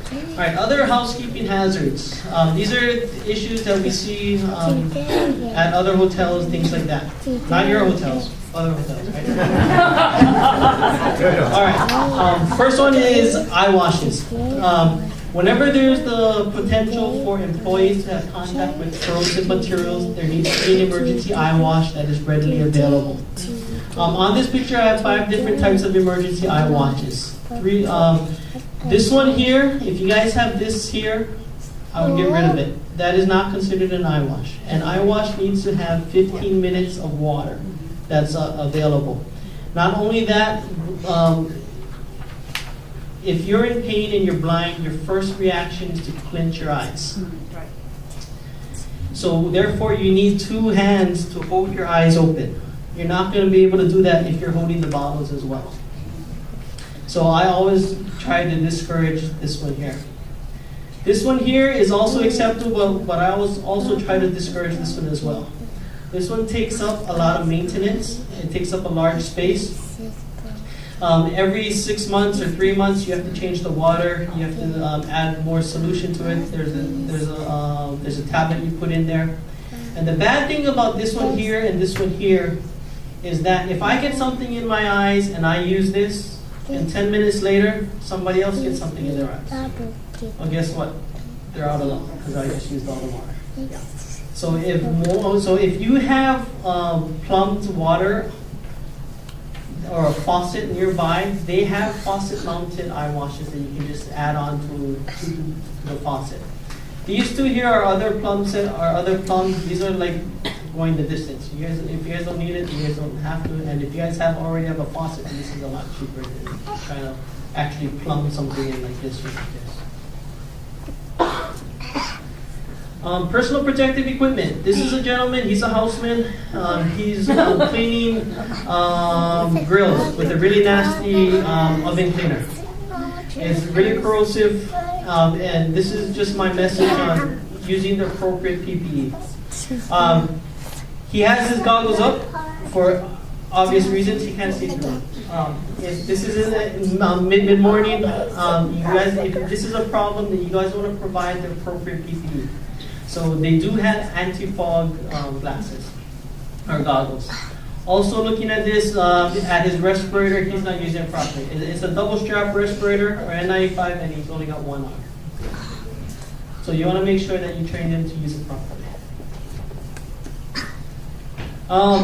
All right, other housekeeping hazards. These are issues that we see at other hotels, things like that. Not your hotels, other hotels, right? All right, first one is eye washes. Whenever there's the potential for employees to have contact with corrosive materials, there needs to be an emergency eye wash that is readily available. On this picture, I have 5 different types of emergency eye washes. This one here, if you guys have this here, I would get rid of it. That is not considered an eye wash. An eye wash needs to have 15 minutes of water that's available. Not only that, if you're in pain and you're blind, your first reaction is to clench your eyes. So therefore, you need 2 hands to hold your eyes open. You're not going to be able to do that if you're holding the bottles as well. So I always try to discourage this one here. This one here is also acceptable, but I always also try to discourage this one as well. This one takes up a lot of maintenance. It takes up a large space. Every 6 months or 3 months, you have to change the water. You have to add more solution to it. There's a tablet you put in there. And the bad thing about this one here and this one here is that if I get something in my eyes and I use this, and 10 minutes later, somebody else gets something in their eyes. Well, guess what? They're out of luck because I just used all the water. Yeah. So if you have plumbed water or a faucet nearby, they have faucet-mounted eye washes that you can just add on to the faucet. These 2 here are other plums. These are like going the distance. You guys, if you guys don't need it, you guys don't have to. And if you guys already have a faucet, then this is a lot cheaper than trying to actually plumb something in like this or like this. Personal protective equipment. This is a gentleman. He's a houseman. He's cleaning grills with a really nasty oven cleaner. It's really corrosive, and this is just my message on using the appropriate PPE. He has his goggles up for obvious reasons. He can't see through them. If this is in mid-morning, you guys, if this is a problem, then you guys want to provide the appropriate PPE. So they do have anti-fog glasses or goggles. Also looking at this, at his respirator, he's not using it properly. It's a double strap respirator or N95 and he's only got 1 arm. So you want to make sure that you train him to use it properly.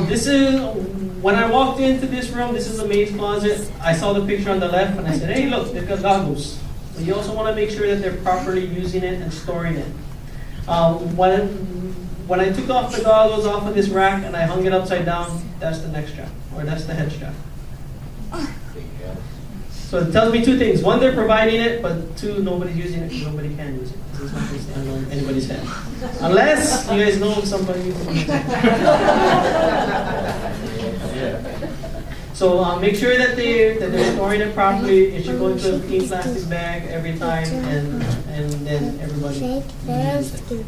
This is, when I walked into this room, this is a maid's closet. I saw the picture on the left and I said, hey look, they've got goggles. But you also want to make sure that they're properly using it and storing it. When I took off the goggles off of this rack and I hung it upside down, that's the neck strap, or that's the head strap. So it tells me 2 things. 1, they're providing it, but 2, nobody's using it because nobody can use it. It's not going to stand on anybody's head. Unless you guys know somebody uses it. So make sure that they're storing it properly. It should go into a clean plastic bag every time, and then everybody uses it.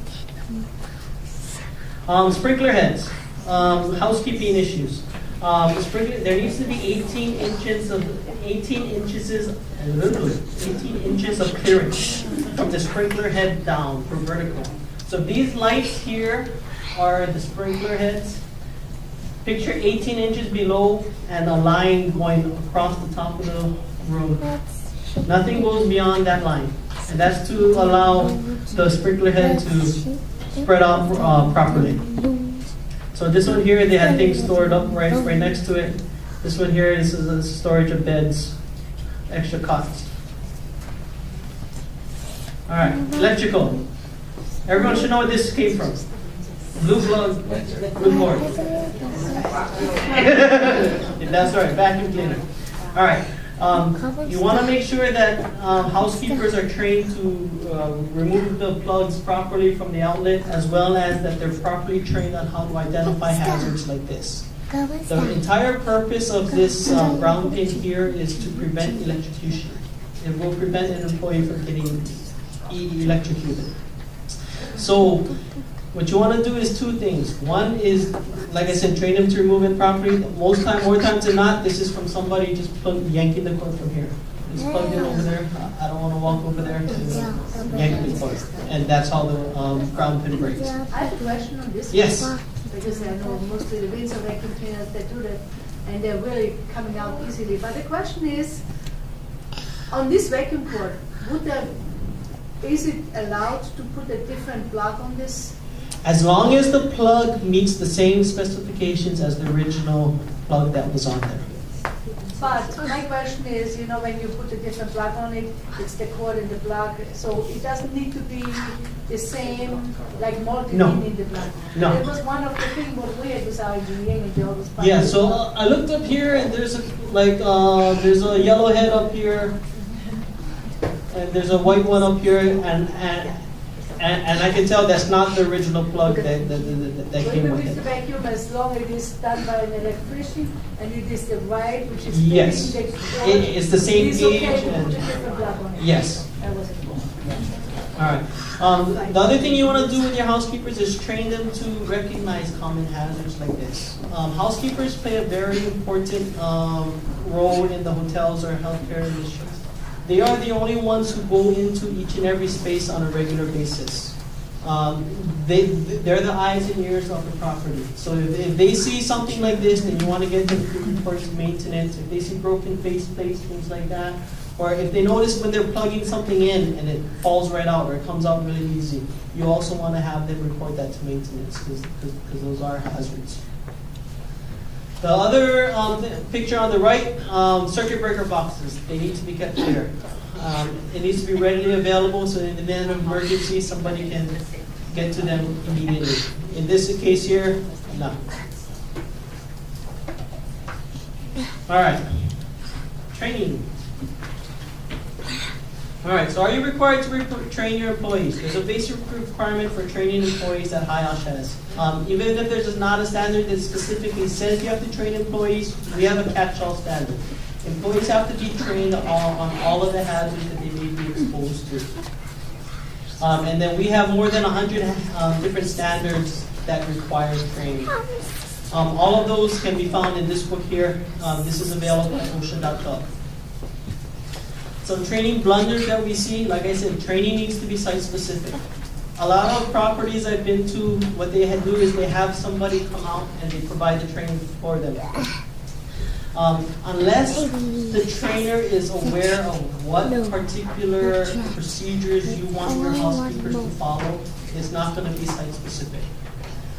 Sprinkler heads, housekeeping issues. There needs to be 18 inches of clearance from the sprinkler head down for vertical. So these lights here are the sprinkler heads. Picture 18 inches below and a line going across the top of the room. Nothing goes beyond that line. And that's to allow the sprinkler head to spread out properly. So this one here, they had things stored up right next to it. This one here, this is a storage of beds, extra cots. All right, electrical. Everyone should know where this came from. Blue plug, blue cord. That's right, vacuum cleaner. All right. You want to make sure that housekeepers are trained to remove the plugs properly from the outlet, as well as that they're properly trained on how to identify hazards like this. The entire purpose of this brown pin here is to prevent electrocution. It will prevent an employee from getting electrocuted. So what you want to do is 2 things. One is, like I said, train them to remove it properly. More times than not, this is from somebody just yanking the cord from here. Just plug it over there. I don't want to walk over there to yank the cord. And that's how the ground pin breaks. I have a question on this. Yes. Because I know mostly the Windsor vacuum cleaners that do that, and they're really coming out easily. But the question is, on this vacuum cord, is it allowed to put a different plug on this? As long as the plug meets the same specifications as the original plug that was on there. But my question is, you know, when you put a different plug on it, it's the cord and the plug, so it doesn't need to be the same, like multi-pin in the plug. No. That was one of the things what we had with our engineering, and they always find Yeah, so I looked up here, and there's there's a yellow head up here, and there's a white one up here, and I can tell that's not the original plug that came with it. The vacuum, as long as it is done by an electrician, and it is the right, which is yes, the it's the same gauge. Okay, and yes. All right. The other thing you want to do with your housekeepers is train them to recognize common hazards like this. Housekeepers play a very important role in the hotels or healthcare industries. They are the only ones who go into each and every space on a regular basis. They're the eyes and ears of the property. So if they see something like this, then you want to get them to report to maintenance. If they see broken faceplates, things like that, or if they notice when they're plugging something in and it falls right out or it comes out really easy, you also want to have them report that to maintenance because those are hazards. The other picture on the right, circuit breaker boxes. They need to be kept clear. It needs to be readily available so in the event of emergency, somebody can get to them immediately. In this case here, no. All right, training. All right, so are you required to train your employees? There's a basic requirement for training employees that HIOSH has. Even if there's not a standard that specifically says you have to train employees, we have a catch-all standard. Employees have to be trained on all of the hazards that they may be exposed to. And then we have more than 100 different standards that require training. All of those can be found in this book here. This is available at OSHA.gov. Some training blunders that we see, like I said, training needs to be site-specific. A lot of properties I've been to, what they do is they have somebody come out and they provide the training for them. Unless the trainer is aware of what particular procedures you want your housekeepers to follow, it's not going to be site-specific.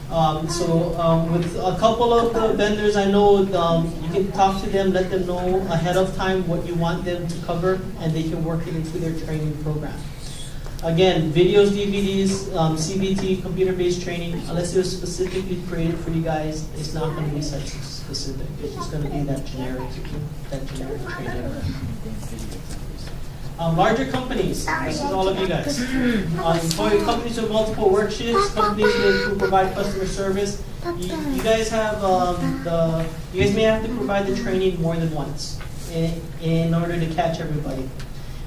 With a couple of the vendors I know, you can talk to them, let them know ahead of time what you want them to cover, and they can work it into their training program. Again, videos, DVDs, CBT, computer-based training, unless it was specifically created for you guys, it's not going to be site-specific. It's just going to be that generic training. Larger companies, this is all of you guys. Companies with multiple work shifts, companies who provide customer service. You guys have you guys may have to provide the training more than once in order to catch everybody.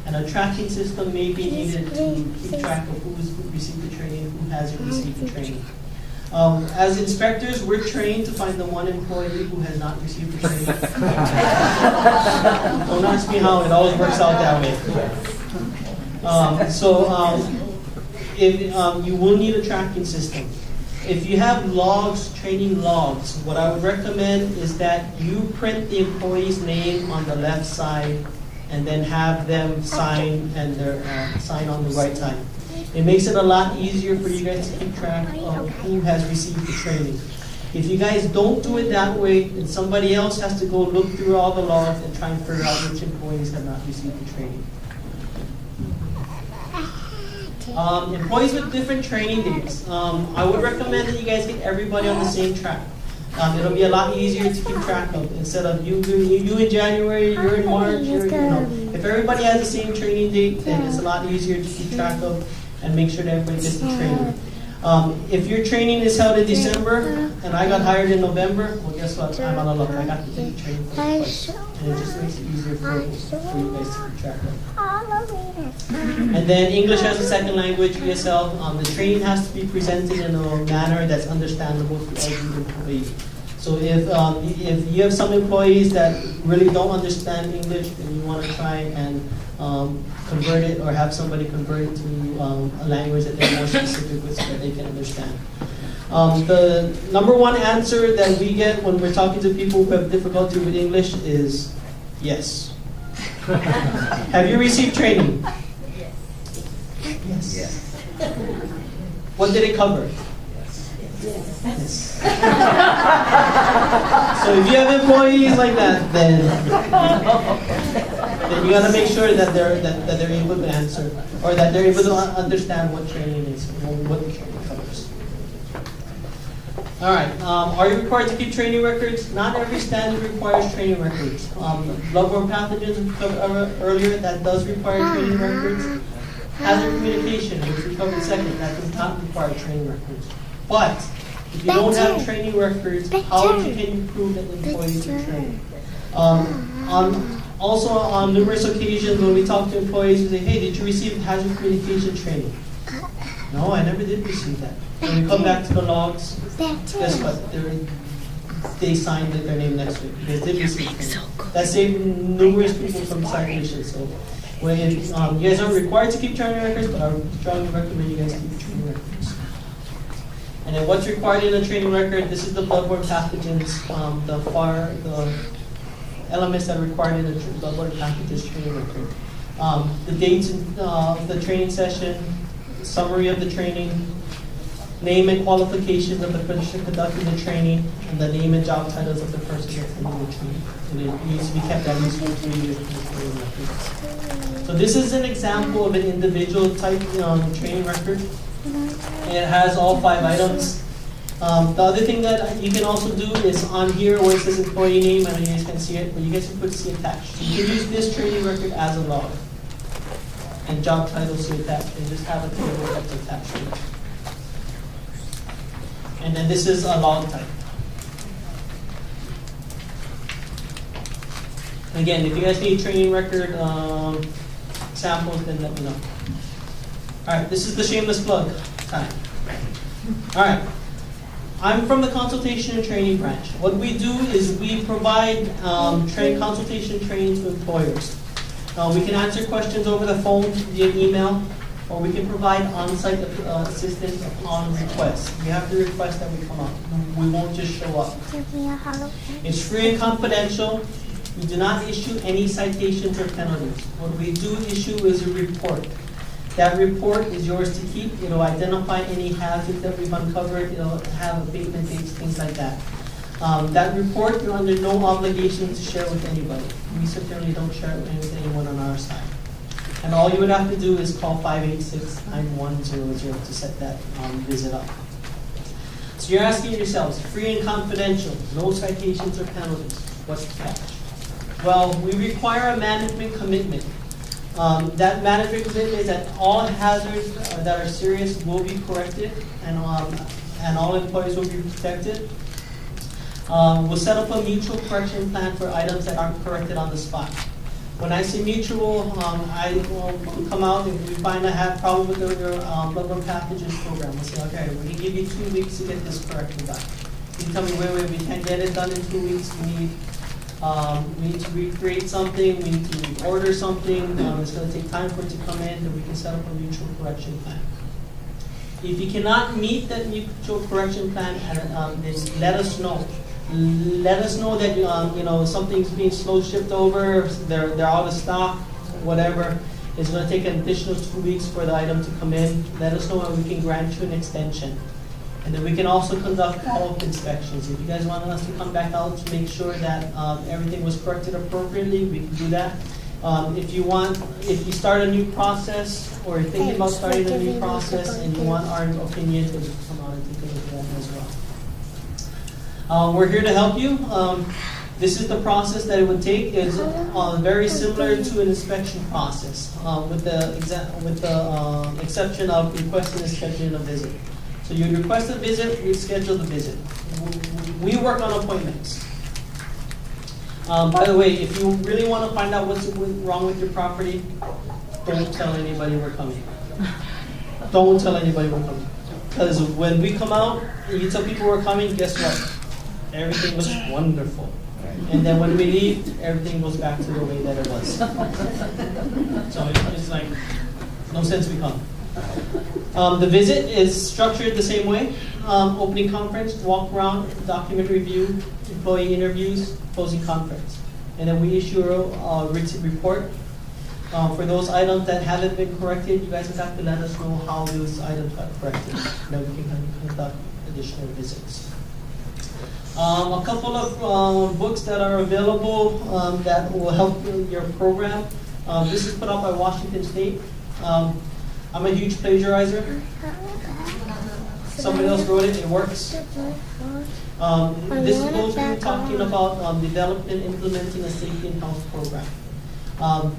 And a tracking system may be needed to keep track of who's received the training, who hasn't received the training. As inspectors, we're trained to find the one employee who has not received the training. Don't ask me how, it always works out that way. You will need a tracking system. If you have logs, training logs, what I would recommend is that you print the employee's name on the left side and then have them sign and sign on the right side. It makes it a lot easier for you guys to keep track of who has received the training. If you guys don't do it that way, then somebody else has to go look through all the logs and try and figure out which employees have not received the training. Employees with different training dates. I would recommend that you guys get everybody on the same track. It'll be a lot easier to keep track of instead of you in January, you're in March, If everybody has the same training date, then it's a lot easier to keep track of and make sure that everybody gets the training. If your training is held in December and I got hired in November, well, guess what? I'm out of luck. I got to take the training for twice. And it just makes it easier for you guys to keep track of. And then English as a second language, ESL. The training has to be presented in a manner that's understandable to every employee. So if you have some employees that really don't understand English and you want to try and convert it or have somebody convert it to a language that they're more specific with so that they can understand. The number one answer that we get when we're talking to people who have difficulty with English is yes. Have you received training? Yes. Yes. What did it cover? Yes. So if you have employees like that, then you got to make sure that they're able to answer, or that they're able to understand what training is, what the training covers. All right. Are you required to keep training records? Not every standard requires training records. Bloodborne pathogens we covered earlier, that does require training records. Hazard communication, which we covered second, that does not require training records. But if you don't have training records, how can you prove that the employees are trained? Also, on numerous occasions when we talk to employees, we say, hey, did you receive hazard communication training? No, I never did receive that. When we come back to the logs, guess what? They signed their name next to it because they did receive training. That saved numerous people from citations. So, when you guys aren't required to keep training records, but I would strongly recommend you guys keep training records. And then what's required in a training record? This is the bloodborne pathogens, the elements that are required in a bloodborne pathogens training record. The dates of the training session, summary of the training, name and qualifications of the person conducting the training, and the name and job titles of the person attending the training. And it needs to be kept at least for 3 years in the training record. So this is an example of an individual type training record. And it has all 5 items. The other thing that you can also do is on here where it says employee name, I know you guys can see it, but you guys can put C attached. So you can use this training record as a log. And job title C attached, and just have a table that's attached to it. And then this is a log type. Again, if you guys need training record samples, then let me know. All right, this is the shameless plug time. All right, I'm from the consultation and training branch. What we do is we provide consultation training to employers. We can answer questions over the phone, via email, or we can provide on-site assistance upon request. You have to request that we come out. We won't just show up. It's free and confidential. We do not issue any citations or penalties. What we do issue is a report. That report is yours to keep. It'll identify any hazards that we've uncovered. It'll have abatement dates, things like that. That report, you're under no obligation to share with anybody. We certainly don't share it with anyone on our side. And all you would have to do is call 586-9100 to set that visit up. So you're asking yourselves, free and confidential, no citations or penalties. What's the catch? Well, we require a management commitment. That management commitment is that all hazards that are serious will be corrected, and all employees will be protected. We'll set up a mutual correction plan for items that aren't corrected on the spot. When I say mutual, I will come out if we find I have problem with your bloodborne pathogens program. We'll say, okay, we can give you 2 weeks to get this corrected done. You tell me, wait, we can't get it done in 2 weeks. We need to recreate something. We need to order something. It's going to take time for it to come in, then we can set up a mutual correction plan. If you cannot meet that mutual correction plan, then let us know. Let us know that something's being slow shipped over, they're out of stock, whatever. It's going to take an additional 2 weeks for the item to come in. Let us know and we can grant you an extension. And then we can also conduct follow-up inspections. If you guys want us to come back out to make sure that everything was corrected appropriately, we can do that. If you start a new process or you're thinking about starting a new process and you want our opinion, then you can come out and take a look at that as well. We're here to help you. This is the process that it would take. It's very similar to an inspection process, with the exception of requesting and scheduling a visit. So you request a visit, we schedule the visit. We work on appointments. By the way, if you really want to find out what's wrong with your property, don't tell anybody we're coming. Don't tell anybody we're coming. Because when we come out and you tell people we're coming, guess what? everything was wonderful. And then when we leave, everything goes back to the way that it was. So it's like, no sense we come. The visit is structured the same way. Opening conference, walk around, document review, employee interviews, closing conference. And then we issue a written report. For those items that haven't been corrected, you guys have to let us know how those items got corrected. Then we can conduct additional visits. A couple of books that are available that will help your program. This is put out by Washington State. I'm a huge plagiarizer. Somebody else wrote it, it works. This goes through talking about developing and implementing a safety and health program.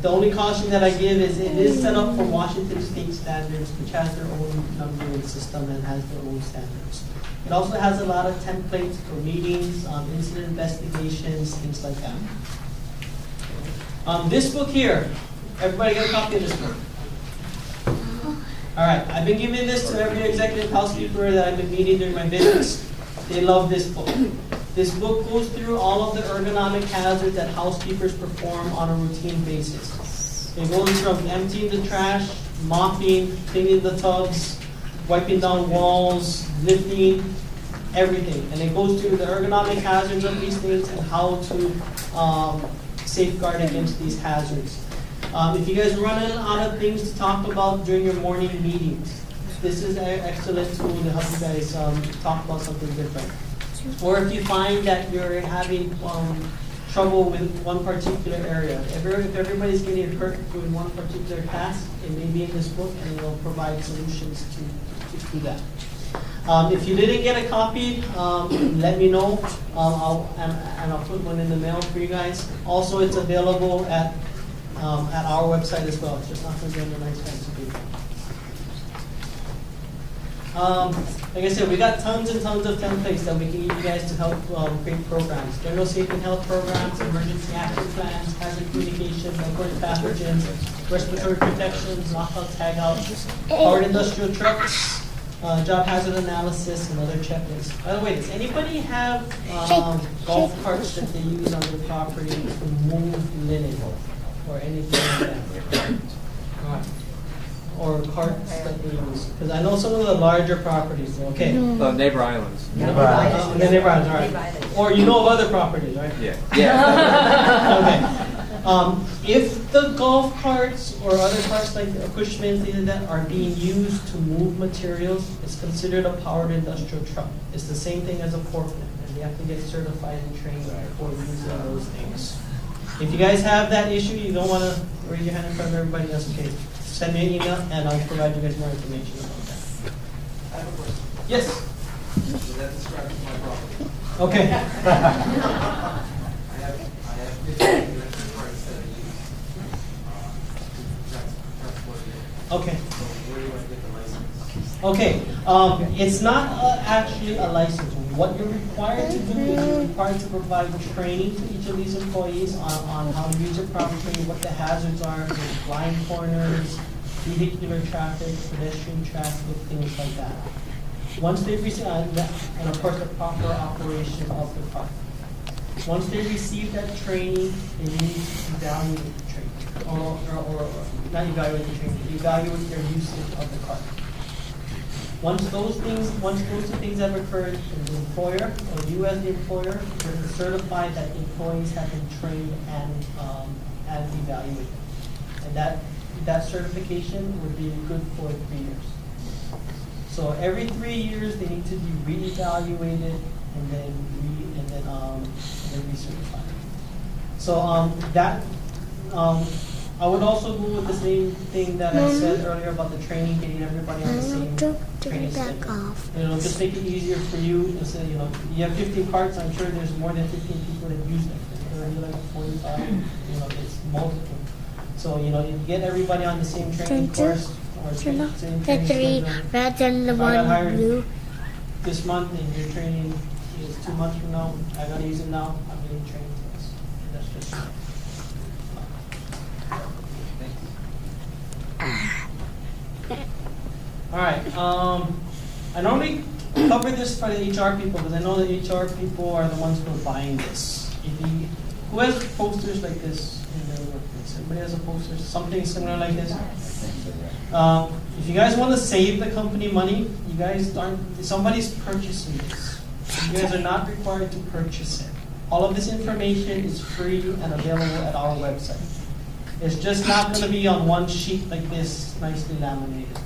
The only caution that I give is it is set up for Washington State standards, which has their own numbering system and has their own standards. It also has a lot of templates for meetings, incident investigations, things like that. This book here, everybody get a copy of this book. All right, I've been giving this to every executive housekeeper that I've been meeting during my visits. They love this book. This book goes through all of the ergonomic hazards that housekeepers perform on a routine basis. It goes from emptying the trash, mopping, cleaning the tubs, wiping down walls, lifting, everything. And it goes through the ergonomic hazards of these things and how to safeguard against these hazards. If you guys are running out of things to talk about during your morning meetings, this is an excellent tool to help you guys talk about something different. Or if you find that you're having trouble with one particular area, if everybody's getting hurt doing one particular task, it may be in this book and it will provide solutions to do that. If you didn't get a copy, let me know, and I'll put one in the mail for you guys. Also, it's available at our website as well. It's just not going to be on the nice fancy paper. Like I said, we got tons and tons of templates that we can give you guys to help create programs. General safety and health programs, emergency action plans, hazard communication, important pathogens, respiratory protections, lockout, tagout, powered industrial trucks, job hazard analysis, and other checklists. By the way, does anybody have golf carts that they use on their property to move linen or anything like that? All right. Or carts that they use? Because I know some of the larger properties. Okay. Neighbor Islands. Neighbor Islands. The Neighbor Islands, all right. Or you know of other properties, right? Yeah. Yeah. Okay. If the golf carts or other carts like the Cushman, things like that are being used to move materials, it's considered a powered industrial truck. It's the same thing as a forklift, and you have to get certified and trained before using those things. If you guys have that issue, you don't want to raise your hand in front of everybody else. Okay. Send me an email, and I'll provide you guys more information about that. I have a question. Yes? So that describes my property. Okay. I have 15 units of parts that I use to transport it. Okay. So where do I get the license? Okay. It's not actually a license. What you're required to do is you're required to provide training to each of these employees on how to use it properly, what the hazards are, with blind corners, vehicular traffic, pedestrian traffic, things like that. Once they receive, and of course the proper operation of the car. Once they receive that training, they need to evaluate the training, or not evaluate the training, evaluate their usage of the car. Once those things have occurred, the employer, or you as the employer, can certify that employees have been trained and evaluated. And that certification would be good for 3 years. So every 3 years, they need to be reevaluated and then recertified. So I would also go with the same thing that I said earlier about the training, getting everybody on the same training schedule. Just make it easier for you. Say, you have 15 carts. I'm sure there's more than 15 people that use them. There are like 45. It's multiple. So you get everybody on the same training course or same training schedule. If I got hired this month and your training is 2 months from now, I gotta use it now. I'm getting trained for this. That's just. All right. I normally cover this for the HR people, because I know the HR people are the ones who are buying this. Who has posters like this in their workplace? Everybody has a poster, something similar like this? If you guys want to save the company money, you guys aren't, somebody's purchasing this. You guys are not required to purchase it. All of this information is free and available at our website. It's just not going to be on one sheet like this, nicely laminated.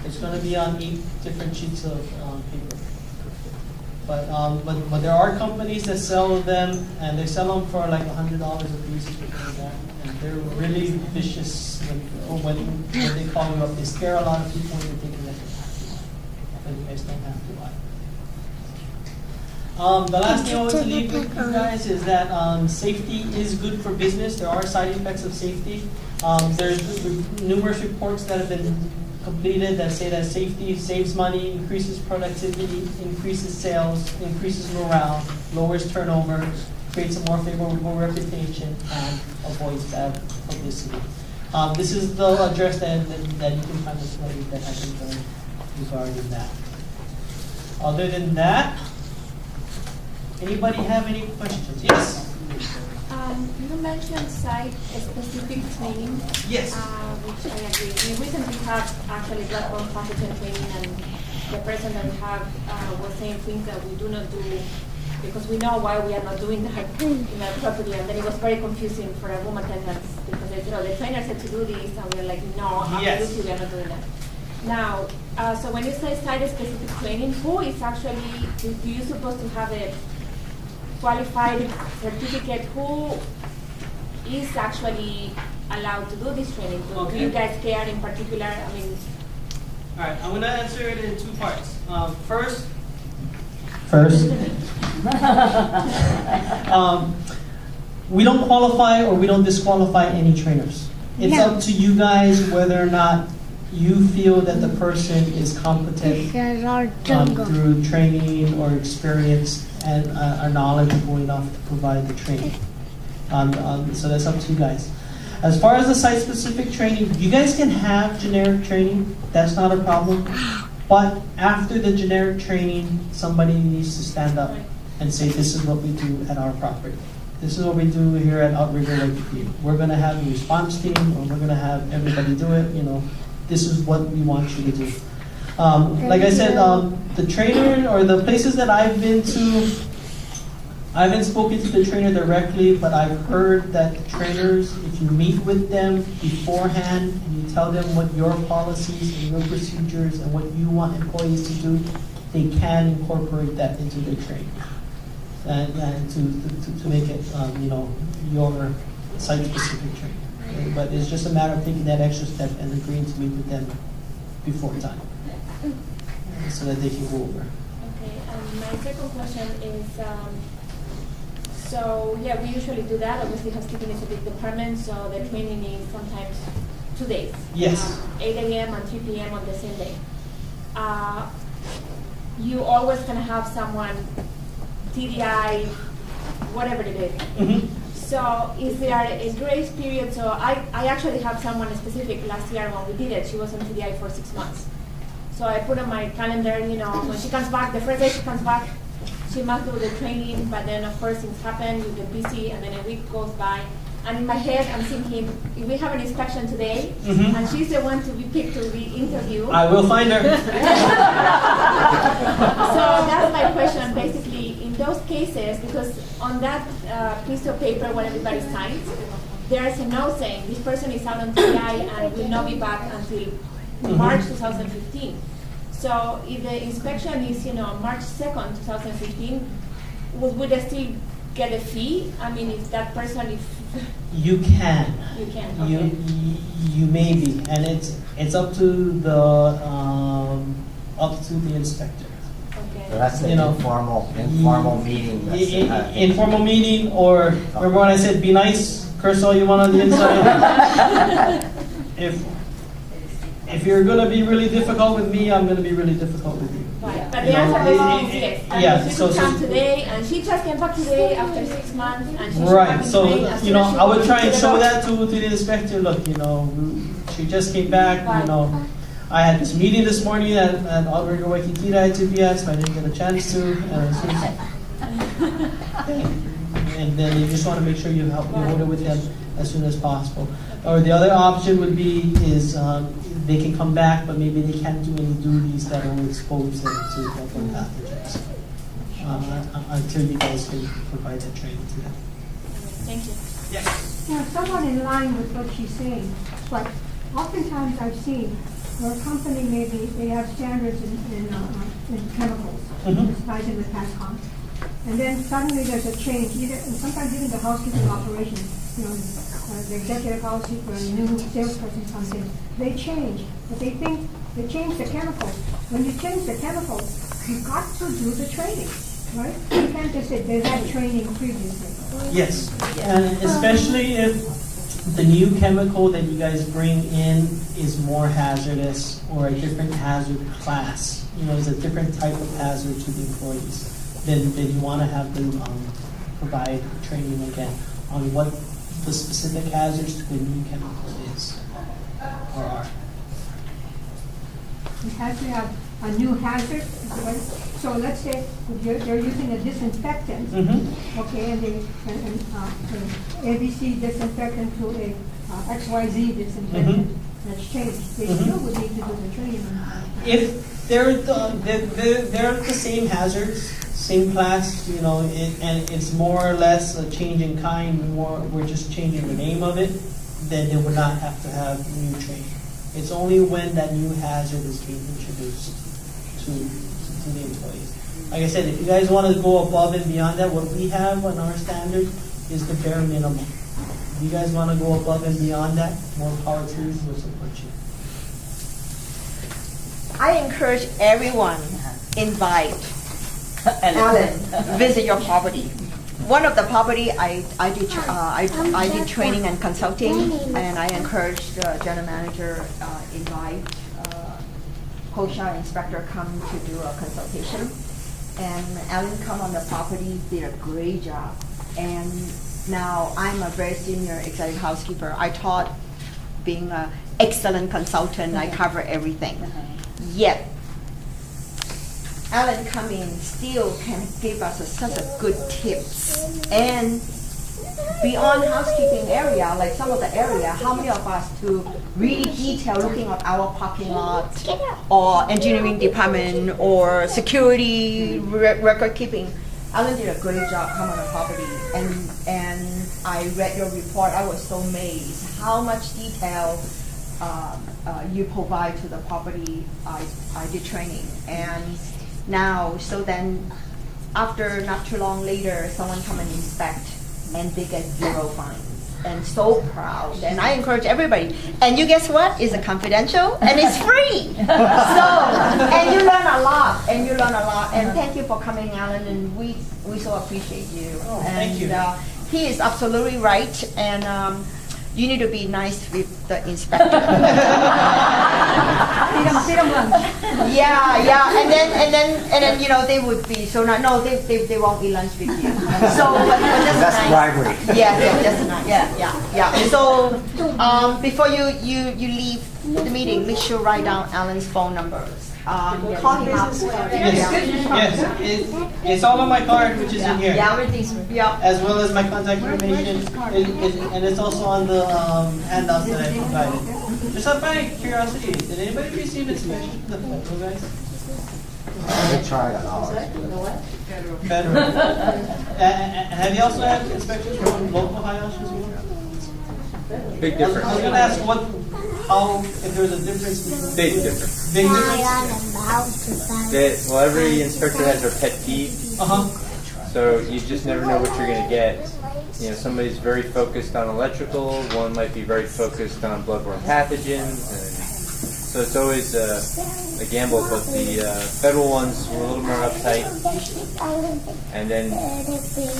It's going to be on 8 different sheets of paper. But there are companies that sell them, and they sell them for like $100 a piece or something like that. And they're really vicious when they call you up. They scare a lot of people into thinking that they have to buy. But you guys don't have to buy. The last thing I want to leave with you guys is that safety is good for business. There are side effects of safety. There's numerous reports that have been completed that say that safety saves money, increases productivity, increases sales, increases morale, lowers turnover, creates a more favorable reputation, and avoids bad publicity. This is the address that you can find the study that has been done regarding that. Other than that, anybody have any questions? Yes? You mentioned site-specific training. Yes. Which I agree. We recently had actually platform pathogen training, and the person that we have was saying things that we do not do because we know why we are not doing that properly, and then it was very confusing for a room attendants because they said, oh, the trainer said to do this, and we're like, no, absolutely, we are not doing that. Now, so when you say site-specific training, who is actually, do you supposed to have a qualified certificate? Who is actually allowed to do this training? Do you guys care in particular? I mean, all right, I'm going to answer it in 2 parts. First, we don't qualify or we don't disqualify any trainers. It's up to you guys whether or not you feel that the person is competent through training or experience and are knowledgeable enough to provide the training. So that's up to you guys. As far as the site-specific training, you guys can have generic training. That's not a problem. But after the generic training, somebody needs to stand up and say, this is what we do at our property. This is what we do here at Outrigger Lake Creek. We're going to have a response team, or we're going to have everybody do it. You know, this is what we want you to do. Like I said, the trainer or the places that I've been to, I haven't spoken to the trainer directly, but I've heard that the trainers, if you meet with them beforehand and you tell them what your policies and your procedures and what you want employees to do, they can incorporate that into their training and to make it, you know, your site-specific training. Okay? But it's just a matter of taking that extra step and agreeing to meet with them before time, so that they can go over. Okay, my second question is, so yeah, we usually do that. Obviously, housekeeping is a big department, so the training is sometimes 2 days. Yes. 8 a.m. and 3 p.m. on the same day. You always can have someone, TDI, whatever it is. Mm-hmm. So is there a grace period? So I actually have someone specific last year when we did it. She was on TDI for 6 months. So I put on my calendar, you know, when she comes back, the first day she comes back, she must do the training, but then of course things happen, you get busy, and then a week goes by. And in my head, I'm thinking, if we have an inspection today, and she's the one to be picked to be interviewed. I will find her. So that's my question, basically, in those cases, because on that piece of paper when everybody signs, there's a note saying this person is out on TI and will not be back until March 2015. So if the inspection is, you know, March 2nd, 2015, would they still get a fee? I mean, if that person is... You can. You can, okay. You may be, and it's up to the inspector. Okay. So that's an informal meeting. Informal meeting, or remember when I said be nice, curse all you want on the inside? If you're going to be really difficult with me, I'm going to be really difficult with you. Right. But the answer is yes. And yeah. she could come today, and she just came back today after 6 months, and she's right. So you know, I would try and show that to the inspector. Look, you know, she just came back. Right. You know, I had this meeting this morning at Albergo Waikikira at 2 p.m., so I didn't get a chance to. And then you just want to make sure you hold it with them as soon as possible. Or the other option would be is they can come back, but maybe they can't do any duties that will expose them to bloodborne pathogens until you guys can provide that training to them. Thank you. Yes. Yeah, somewhat in line with what she's saying, but oftentimes I've seen where a company maybe they have standards in chemicals, besides in the PASCOM, and then suddenly there's a change, and sometimes even the housekeeping operations, the executive housekeeper and a new salesperson comes in, they change, but they think they change the chemicals. When you change the chemicals, you've got to do the training, right? You can't just say they've had training previously. Yes, and especially if the new chemical that you guys bring in is more hazardous or a different hazard class, is a different type of hazard to the employees, then you want to have them provide training again on what the specific hazards to the new chemical is or are. You have to have a new hazard, right? So let's say they're using a disinfectant, okay, and ABC disinfectant to a XYZ disinfectant that's changed. They still would need to do the training on that. If they're the same hazards, same class, and it's more or less a change in kind, we're just changing the name of it, then they would not have to have new training. It's only when that new hazard is being introduced to the employees. Like I said, if you guys want to go above and beyond that, what we have on our standard is the bare minimum. If you guys want to go above and beyond that, more power to you, we'll support you. I encourage everyone, invite Alan, visit your property. One of the property I did training and consulting, and I encouraged the general manager invite HIOSH inspector come to do a consultation. And Alan come on the property, did a great job. And now I'm a very senior executive housekeeper. I taught being an excellent consultant. I cover everything. Yet Alan come in still can give us such a good tips. And beyond housekeeping area, like some of the area, how many of us to really detail looking at our parking lot or engineering department or security record keeping. Alan did a great job coming on the property, and I read your report. I was so amazed how much detail you provide to the property. I did training, and now, so then after not too long later, someone come and inspect, and they get 0 fines. And so proud. And I encourage everybody. And you guess what? It's a confidential and it's free. So, and you learn a lot. And thank you for coming, Alan. And we so appreciate you. Oh, thank you. He is absolutely right. And you need to be nice with the inspector. Feed them lunch. Yeah. And then they would be so not. No, they won't eat lunch with you. So but that's nice. Bribery. Yeah, that's nice. Yeah. So before you leave the meeting, make sure write down Alan's phone numbers. Call him up. Yes. It's all on my card, which is in here. Yeah. As well as my contact information, and it's also on the handouts that I provided. Just out of curiosity, did anybody receive inspection from the federal guys? We tried it out. Federal. Have you also had inspections from local HIOSH as well? Big I difference. was going to ask if there's a difference between. Big difference. Big difference? Well, every inspector has their pet peeve. So you just never know what you're going to get. Somebody's very focused on electrical, one might be very focused on bloodborne pathogens, and so it's always a gamble. But the federal ones were a little more uptight, and then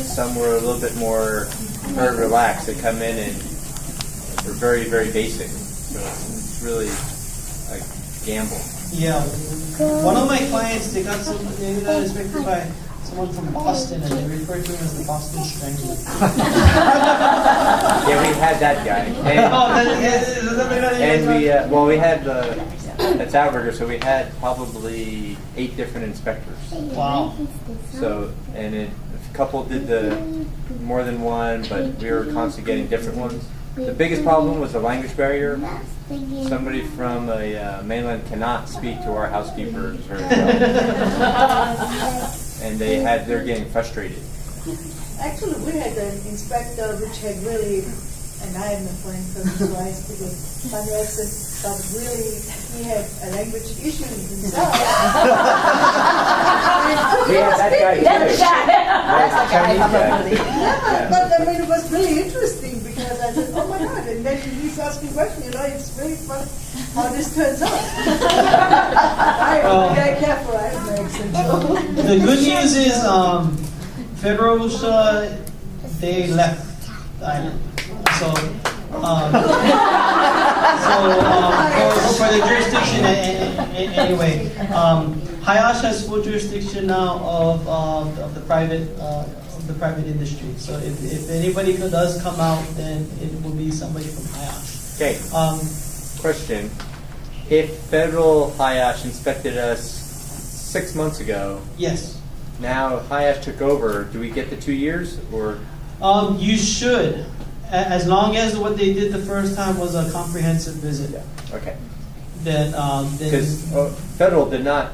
some were a little bit more very relaxed. They come in and they're very, very basic. So it's really a gamble. Yeah. One of my clients, they got inspected by someone from Boston, and they referred to him as the Boston Strangler. Yeah, we had that guy. And we had That's outrigger, so we had probably 8 different inspectors. Wow. So, and a couple did the more than one, but we were constantly getting different ones. The biggest problem was the language barrier. Somebody from a mainland cannot speak to our housekeepers very well. And they're getting frustrated. Actually, we had an inspector which had really, and I am a foreign person twice because funny accent, but really he had a language issue himself. We had that guy too. That's the guy. Yeah, but I mean, it was really interesting because I said, oh my God, and then he's asking questions, it's very fun how this turns out. I'm very careful, I have my accent. The good news is, Federal OSHA, they left the island. So, for the jurisdiction, anyway, HIOSH has full jurisdiction now of the private industry. So if anybody does come out, then it will be somebody from HIOSH. Okay. Question: if Federal HIOSH inspected us 6 months ago, Yes. now HIOSH took over, do we get the 2 years or? You should, as long as what they did the first time was a comprehensive visit. Yeah. Okay. Then Because Federal did not.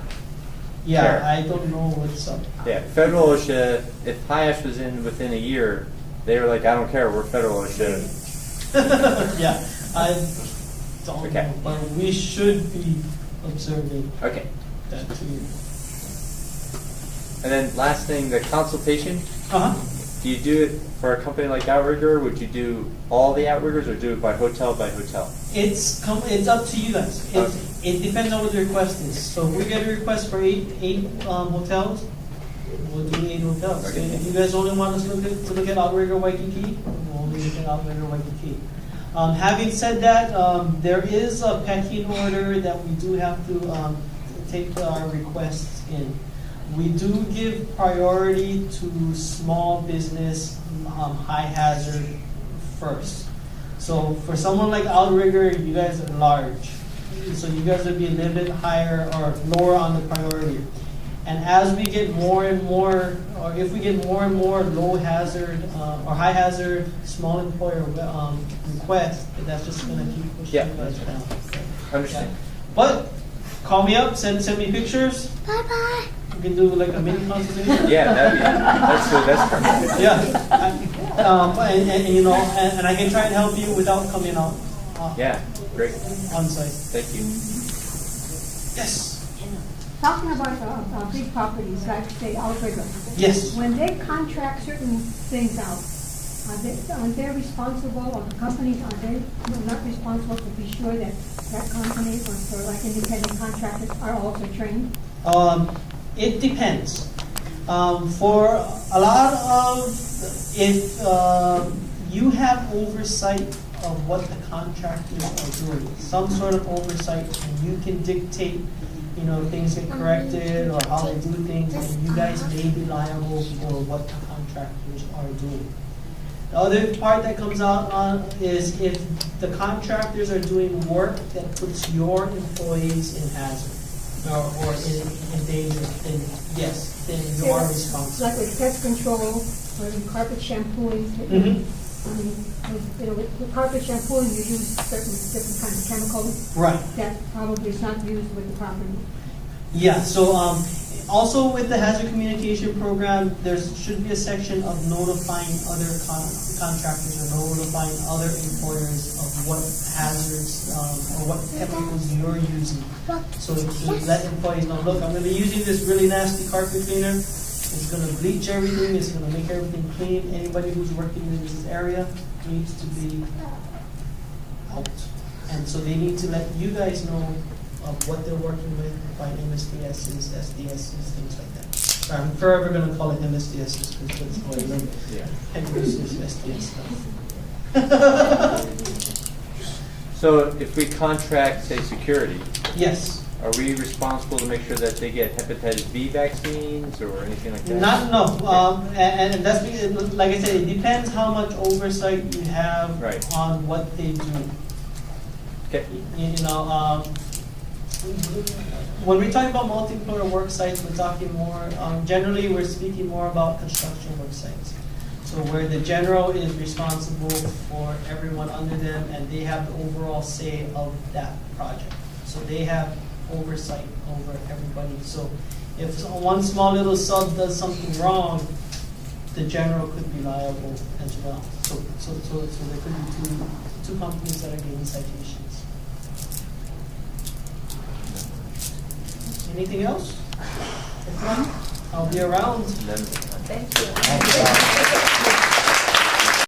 yeah, care. I don't know what's up. Yeah, Federal OSHA. If HIOSH was in within a year, they were like, I don't care, we're Federal OSHA. Yeah, I don't Okay. know, but we should be observing Okay. that too. And then last thing, the consultation. Uh-huh. Do you do it for a company like Outrigger? Would you do all the Outriggers or do it by hotel by hotel? It's up to you guys. It depends on what the request is. So if we get a request for eight hotels, we'll do 8 hotels. Okay. If you guys only want us to look at Outrigger Waikiki, we'll only look at Outrigger Waikiki. Having said that, there is a pecking order that we do have to take our requests in. We do give priority to small business, high hazard first. So for someone like Outrigger, you guys are large. So you guys would be a little bit higher or lower on the priority. And as we get more and more, or if we get more and more low hazard or high hazard small employer requests, that's just going to keep pushing you guys down. Understand. But call me up, send me pictures. Bye-bye. We can do like a mini consultation. Yeah, that's perfect. Yeah, and I can try and help you without coming out. Yeah, great. On site. Thank you. Yes. Talking about big properties, like say Outrigger. Yes. When they contract certain things out, are they responsible, or the companies, are they not responsible to be sure that that company, or like independent contractors, are also trained? It depends. For a lot of, if you have oversight of what the contractors are doing, some sort of oversight, and you can dictate, things get corrected or how they do things, and you guys may be liable for what the contractors are doing. The other part that comes out on is if the contractors are doing work that puts your employees in hazard or in danger, then yes, then you are responsible. Like with pest control or in carpet shampooing. Mhm. With carpet shampooing, you use certain different kinds of chemicals. Right. That probably is not used with the property. Yeah, so also with the hazard communication program, there should be a section of notifying other contractors or notifying other employers of what hazards or what chemicals you're using. So to let employees know, look, I'm going to be using this really nasty carpet cleaner. It's going to bleach everything. It's going to make everything clean. Anybody who's working in this area needs to be out. And so they need to let you guys know of what they're working with by MSDSs, SDSs, things like that. I'm forever going to call it MSDSs because that's how I remember. And this is SDS stuff. So if we contract, say, security, Yes. are we responsible to make sure that they get hepatitis B vaccines or anything like that? No. And that's because, like I said, it depends how much oversight you have Right. on what they do. Okay. When we talk about multi-employer work sites, we're talking more, generally we're speaking more about construction work sites. So where the general is responsible for everyone under them and they have the overall say of that project. So they have oversight over everybody. So if one small little sub does something wrong, the general could be liable as well. So there could be two companies that are getting citations. Anything else? If not, I'll be around. Then- Thank you.